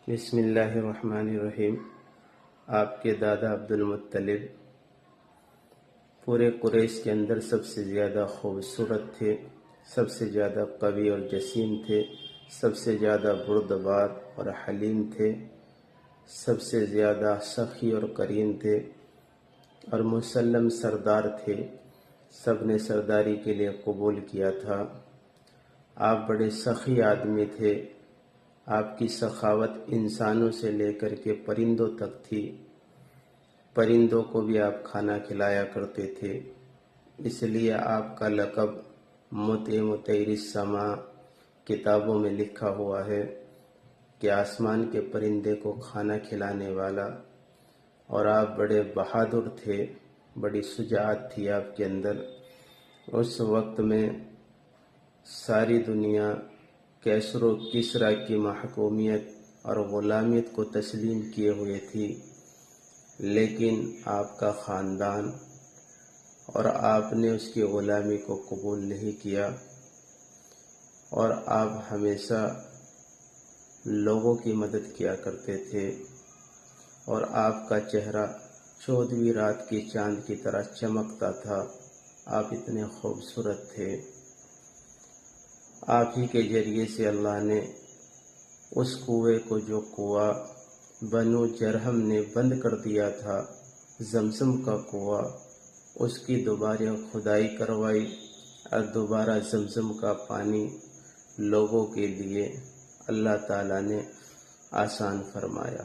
بسم اللہ الرحمن الرحیم۔ آپ کے دادا عبد المطلب پورے قریش کے اندر سب سے زیادہ خوبصورت تھے، سب سے زیادہ قوی اور جسیم تھے، سب سے زیادہ بردبار اور حلیم تھے، سب سے زیادہ سخی اور کریم تھے اور مسلم سردار تھے۔ سب نے سرداری کے لیے قبول کیا تھا۔ آپ بڑے سخی آدمی تھے۔ آپ کی سخاوت انسانوں سے لے کر کے پرندوں تک تھی۔ پرندوں کو بھی آپ کھانا کھلایا کرتے تھے، اس لیے آپ کا لقب مطعم طیر السماء کتابوں میں لکھا ہوا ہے کہ آسمان کے پرندے کو کھانا کھلانے والا۔ اور آپ بڑے بہادر تھے، بڑی شجاعت تھی آپ کے اندر۔ اس وقت میں ساری دنیا کیسر و کسریٰ کی محکومیت اور غلامیت کو تسلیم کیے ہوئے تھی، لیکن آپ کا خاندان اور آپ نے اس کی غلامی کو قبول نہیں کیا، اور آپ ہمیشہ لوگوں کی مدد کیا کرتے تھے، اور آپ کا چہرہ 14ویں رات کی چاند کی طرح چمکتا تھا۔ آپ اتنے خوبصورت تھے۔ آپ ہی کے ذریعے سے اللہ نے اس کنویں کو، جو کنواں بنو جرہم نے بند کر دیا تھا، زمزم کا کنواں، اس کی دوبارہ کھدائی کروائی اور دوبارہ زمزم کا پانی لوگوں کے لیے اللہ تعالیٰ نے آسان فرمایا۔